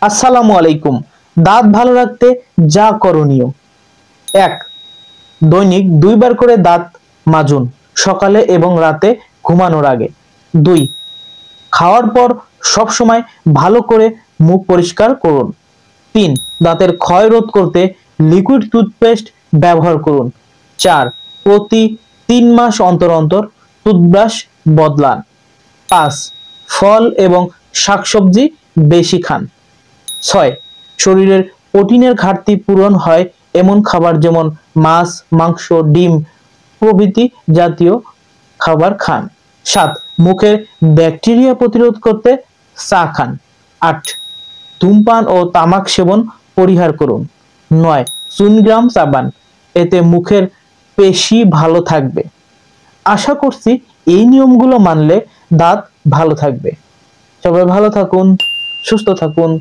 আসসালামু আলাইকুম। দাঁত ভালো রাখতে যা করণীয়। ১. দৈনিক ২ বার করে দাঁত মাজুন, সকালে এবং রাতে ঘুমানোর আগে। ২. খাওয়ার পর সবসময় ভালো করে মুখ পরিষ্কার করুন। ৩. দাঁতের ক্ষয় রোধ করতে লিকুইড টুথপেস্ট ব্যবহার করুন। ৪. প্রতি ৩ মাস অন্তর অন্তর টুথব্রাশ বদলান। ৫. ফল এবং শাকসবজি বেশি খান। ৬. শরীরের প্রোটিনের ঘাটতি পূরণ হয় এমন খাবার যেমন মাছ, মাংস, ডিম প্রভৃতি জাতীয় খাবার খান। ৭. মুখের ব্যাকটেরিয়া প্রতিরোধ করতে চা খান। ৮. ধূমপান ও তামাক সেবন পরিহার করুন। ৯. চুইংগাম চাবান, এতে মুখের পেশি ভালো থাকবে। আশা করছি এই নিয়মগুলো মানলে দাঁত ভালো থাকবে। সবাই ভালো থাকুন, সুস্থ থাকুন।